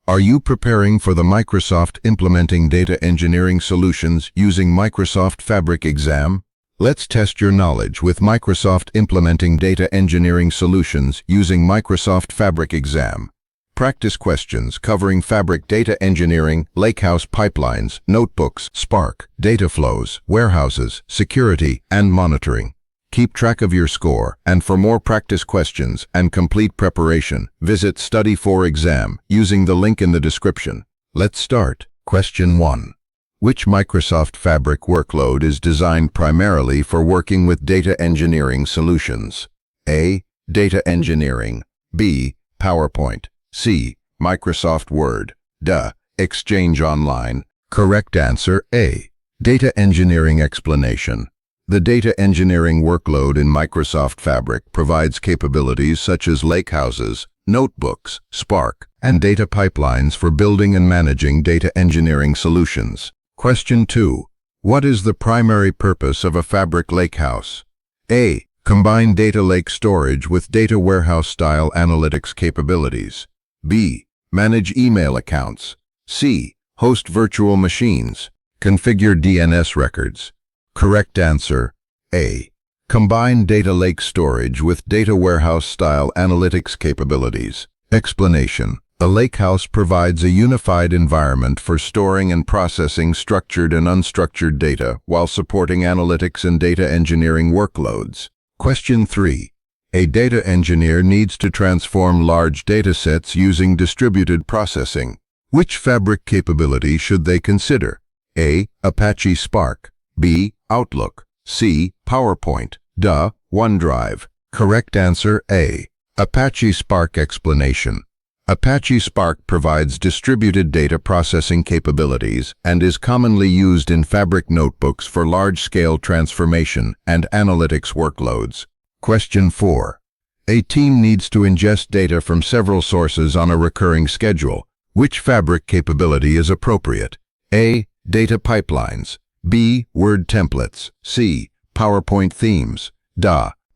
Are you preparing for the Microsoft Implementing Data Engineering Solutions using Microsoft Fabric exam? Let's test your knowledge with Microsoft Implementing Data Engineering Solutions using Microsoft Fabric exam. Practice questions covering Fabric data engineering, Lakehouse pipelines, notebooks, Spark, data flows, warehouses, security, and monitoring. Keep track of your score, and for more practice questions and complete preparation, visit Study for Exam using the link in the description. Let's start. Question 1. Which Microsoft Fabric workload is designed primarily for working with data engineering solutions? A. Data engineering. B. PowerPoint. C. Microsoft Word. D. Exchange Online. Correct answer A. Data engineering explanation. The data engineering workload in Microsoft Fabric provides capabilities such as lakehouses, notebooks, Spark, and data pipelines for building and managing data engineering solutions. Question 2. What is the primary purpose of a Fabric lakehouse? A. Combine data lake storage with data warehouse-style analytics capabilities. B. Manage email accounts. C. Host virtual machines. Configure DNS records. Correct answer, A. Combine data lake storage with data warehouse-style analytics capabilities. Explanation. A lakehouse provides a unified environment for storing and processing structured and unstructured data while supporting analytics and data engineering workloads. Question 3. A data engineer needs to transform large datasets using distributed processing. Which Fabric capability should they consider? A. Apache Spark. B. Outlook. C. PowerPoint. D. OneDrive. Correct answer A. Apache Spark explanation. Apache Spark provides distributed data processing capabilities and is commonly used in Fabric notebooks for large-scale transformation and analytics workloads. Question 4. A team needs to ingest data from several sources on a recurring schedule. Which Fabric capability is appropriate? A. Data pipelines. B. Word templates. C. PowerPoint themes. D.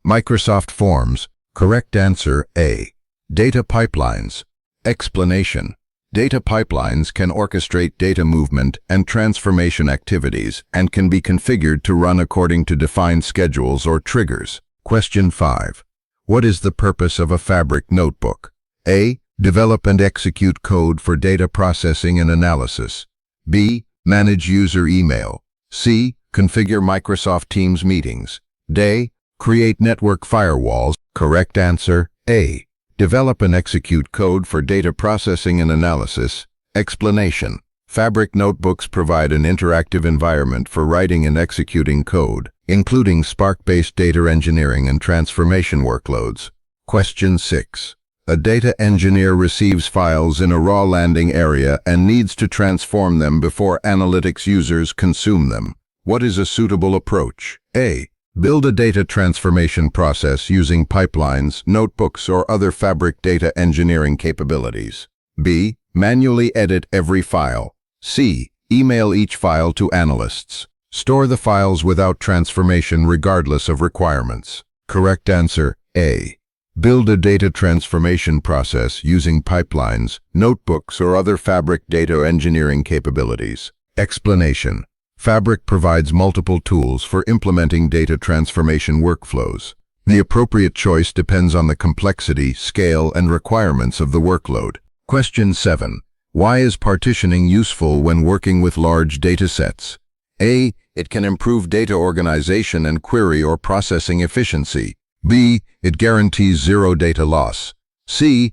Microsoft Forms. Correct answer A. Data pipelines. Explanation. Data pipelines can orchestrate data movement and transformation activities and can be configured to run according to defined schedules or triggers. Question 5. What is the purpose of a Fabric notebook? A. Develop and execute code for data processing and analysis. B. Manage user email. C. Configure Microsoft Teams meetings. D. Create network firewalls. Correct answer A. Develop and execute code for data processing and analysis. Explanation. Fabric notebooks provide an interactive environment for writing and executing code, including Spark-based data engineering and transformation workloads. Question 6. A data engineer receives files in a raw landing area and needs to transform them before analytics users consume them. What is a suitable approach? A. Build a data transformation process using pipelines, notebooks, or other Fabric data engineering capabilities. B. Manually edit every file. C. Email each file to analysts. Store the files without transformation regardless of requirements. Correct answer A. Build a data transformation process using pipelines, notebooks, or other Fabric data engineering capabilities. Explanation. Fabric provides multiple tools for implementing data transformation workflows. The appropriate choice depends on the complexity, scale, and requirements of the workload. Question 7. Why is partitioning useful when working with large datasets? A. It can improve data organization and query or processing efficiency. B. It guarantees zero data loss. C.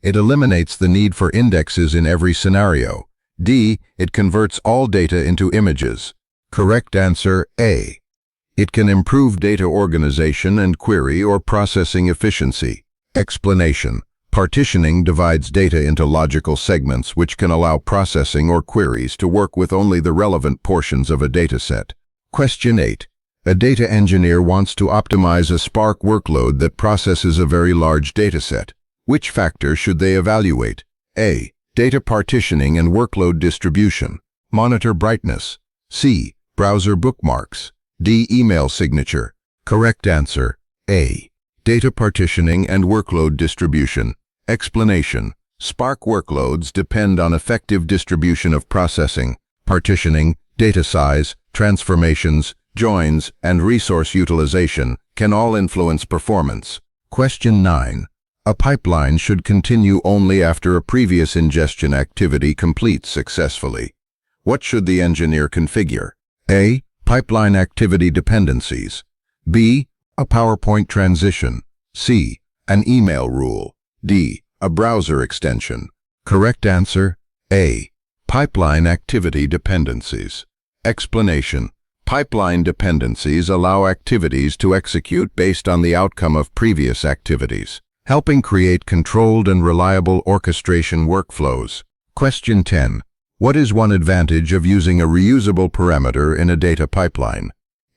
It eliminates the need for indexes in every scenario. D. It converts all data into images. Correct answer A. It can improve data organization and query or processing efficiency. Explanation. Partitioning divides data into logical segments which can allow processing or queries to work with only the relevant portions of a dataset. Question 8. A data engineer wants to optimize a Spark workload that processes a very large dataset. Which factor should they evaluate? A. Data partitioning and workload distribution. Monitor brightness. C. Browser bookmarks. D. Email signature. Correct answer A. Data partitioning and workload distribution. Explanation. Spark workloads depend on effective distribution of processing, partitioning, data size, transformations, joins, and resource utilization can all influence performance. Question 9. A pipeline should continue only after a previous ingestion activity completes successfully. What should the engineer configure? A. Pipeline activity dependencies. B. A PowerPoint transition. C. An email rule. D. A browser extension. Correct answer, A. Pipeline activity dependencies. Explanation. Pipeline dependencies allow activities to execute based on the outcome of previous activities, helping create controlled and reliable orchestration workflows. Question 10. What is one advantage of using a reusable parameter in a data pipeline?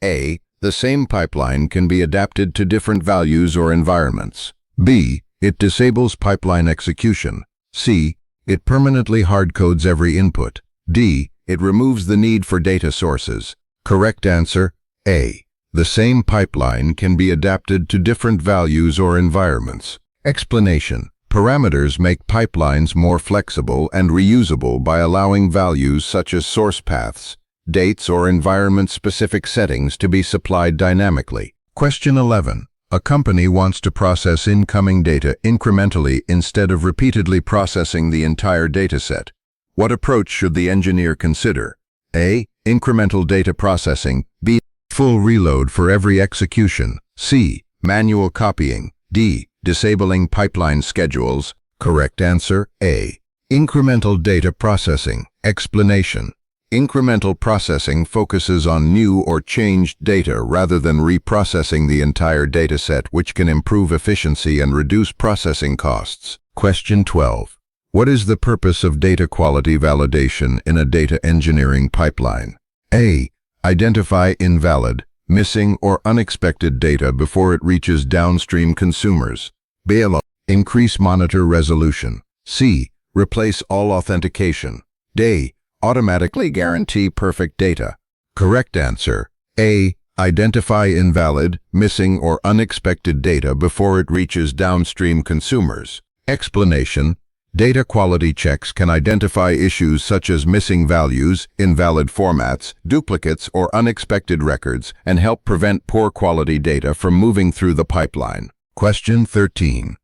A. The same pipeline can be adapted to different values or environments. B. It disables pipeline execution. C. It permanently hardcodes every input. D. It removes the need for data sources. Correct answer, A. The same pipeline can be adapted to different values or environments. Explanation. Parameters make pipelines more flexible and reusable by allowing values such as source paths, dates, or environment-specific settings to be supplied dynamically. Question 11. A company wants to process incoming data incrementally instead of repeatedly processing the entire dataset. What approach should the engineer consider? A. Incremental data processing. B. Full reload for every execution. C. Manual copying. D. Disabling pipeline schedules. Correct answer, A. Incremental data processing. Explanation. Incremental processing focuses on new or changed data rather than reprocessing the entire dataset, which can improve efficiency and reduce processing costs. Question 12. What is the purpose of data quality validation in a data engineering pipeline? A. Identify invalid, missing, or unexpected data before it reaches downstream consumers. B. Increase monitor resolution. C. Replace all authentication. D. Automatically guarantee perfect data. Correct answer, A. Identify invalid, missing, or unexpected data before it reaches downstream consumers. Explanation. Data quality checks can identify issues such as missing values, invalid formats, duplicates, or unexpected records, and help prevent poor quality data from moving through the pipeline. Question 13.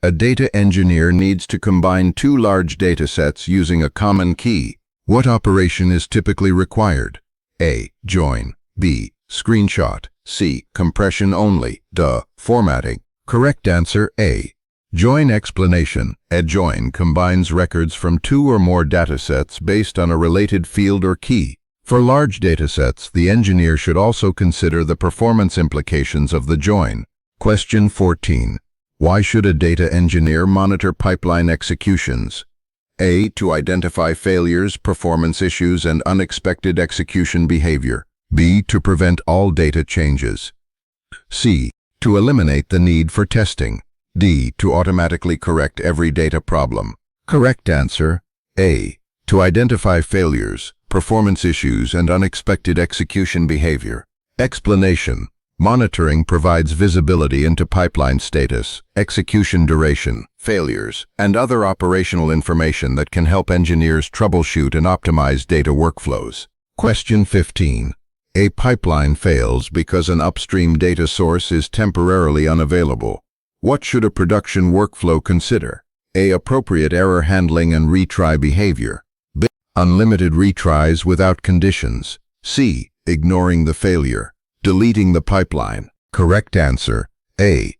A data engineer needs to combine two large datasets using a common key. What operation is typically required? A. Join. B. Screenshot. C. Compression only. D. Formatting. Correct answer, A. Join. Explanation. A join combines records from two or more datasets based on a related field or key. For large datasets, the engineer should also consider the performance implications of the join. Question 14. Why should a data engineer monitor pipeline executions? A. To identify failures, performance issues, and unexpected execution behavior. B. To prevent all data changes. C. To eliminate the need for testing. D. To automatically correct every data problem. Correct answer, A. To identify failures, performance issues, and unexpected execution behavior. Explanation. Monitoring provides visibility into pipeline status, execution duration, failures, and other operational information that can help engineers troubleshoot and optimize data workflows. Question 15. A pipeline fails because an upstream data source is temporarily unavailable. What should a production workflow consider? A. Appropriate error handling and retry behavior. B. Unlimited retries without conditions. C. Ignoring the failure. Deleting the pipeline. Correct answer, A.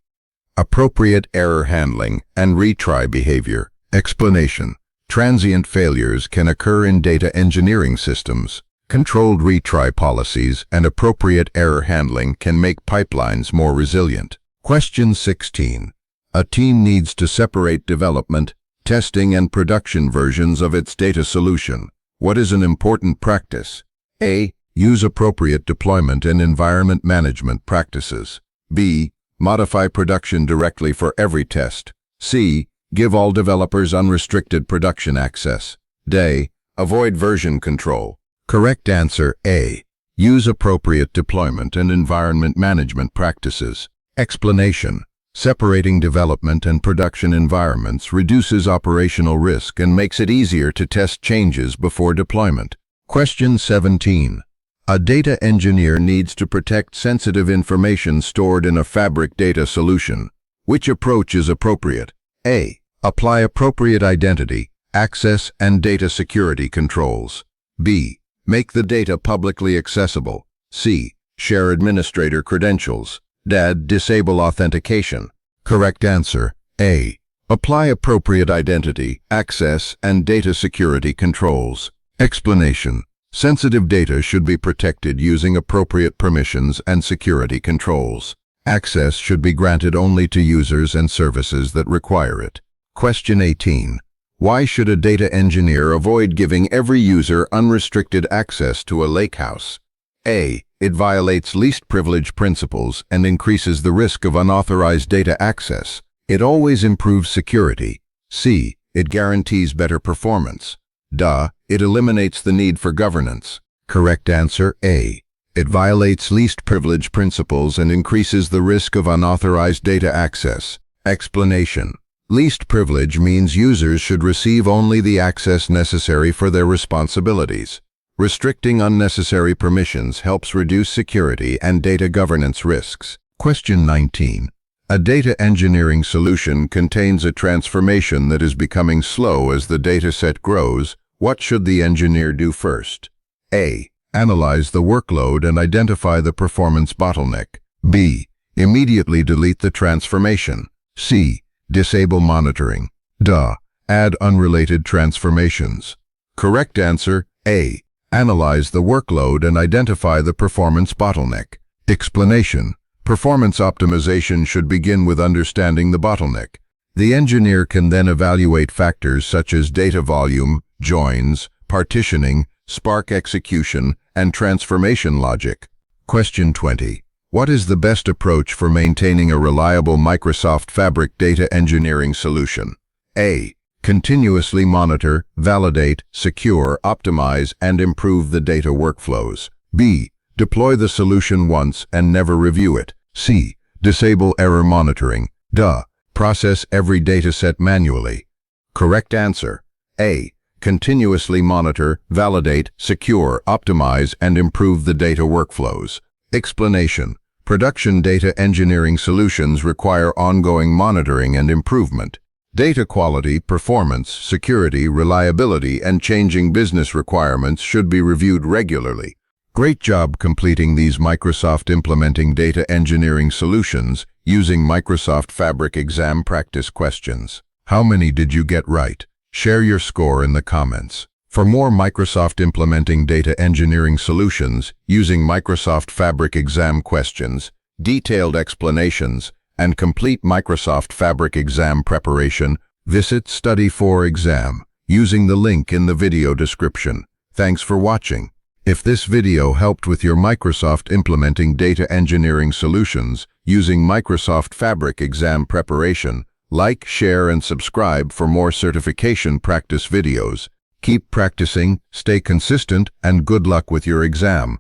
Appropriate error handling and retry behavior. Explanation. Transient failures can occur in data engineering systems. Controlled retry policies and appropriate error handling can make pipelines more resilient. Question 16. A team needs to separate development, testing, and production versions of its data solution. What is an important practice? A. Use appropriate deployment and environment management practices. B. Modify production directly for every test. C. Give all developers unrestricted production access. D. Avoid version control. Correct answer, A. Use appropriate deployment and environment management practices. Explanation. Separating development and production environments reduces operational risk and makes it easier to test changes before deployment. Question 17. A data engineer needs to protect sensitive information stored in a Fabric data solution. Which approach is appropriate? A. Apply appropriate identity, access, and data security controls. B. Make the data publicly accessible. C. Share administrator credentials. D. Disable authentication. Correct answer: A. Apply appropriate identity, access, and data security controls. Explanation: sensitive data should be protected using appropriate permissions and security controls. Access should be granted only to users and services that require it. Question 18. Why should a data engineer avoid giving every user unrestricted access to a Lakehouse? A. It violates least privilege principles and increases the risk of unauthorized data access. It always improves security. C. It guarantees better performance. D. It eliminates the need for governance. Correct answer: A. It violates least privilege principles and increases the risk of unauthorized data access. Explanation: least privilege means users should receive only the access necessary for their responsibilities. Restricting unnecessary permissions helps reduce security and data governance risks. Question 19. A data engineering solution contains a transformation that is becoming slow as the dataset grows. What should the engineer do first? A. Analyze the workload and identify the performance bottleneck. B. Immediately delete the transformation. C. Disable monitoring. D. Add unrelated transformations. Correct answer: A. Analyze the workload and identify the performance bottleneck. Explanation: performance optimization should begin with understanding the bottleneck. The engineer can then evaluate factors such as data volume, joins, partitioning, Spark execution, and transformation logic. Question 20. What is the best approach for maintaining a reliable Microsoft Fabric data engineering solution? A. Continuously monitor, validate, secure, optimize, and improve the data workflows. B. Deploy the solution once and never review it. C. Disable error monitoring. D. Process every dataset manually. Correct answer: A. Continuously monitor, validate, secure, optimize, and improve the data workflows. Explanation: production data engineering solutions require ongoing monitoring and improvement. Data quality, performance, security, reliability, and changing business requirements should be reviewed regularly. Great job completing these Microsoft Implementing Data Engineering Solutions using Microsoft Fabric exam practice questions. How many did you get right? Share your score in the comments. For more Microsoft Implementing Data Engineering Solutions using Microsoft Fabric exam questions, detailed explanations, and complete Microsoft Fabric exam preparation, visit Study for Exam using the link in the video description. Thanks for watching. If this video helped with your Microsoft Implementing Data Engineering Solutions using Microsoft Fabric exam preparation, like, share, and subscribe for more certification practice videos. Keep practicing, stay consistent, and good luck with your exam.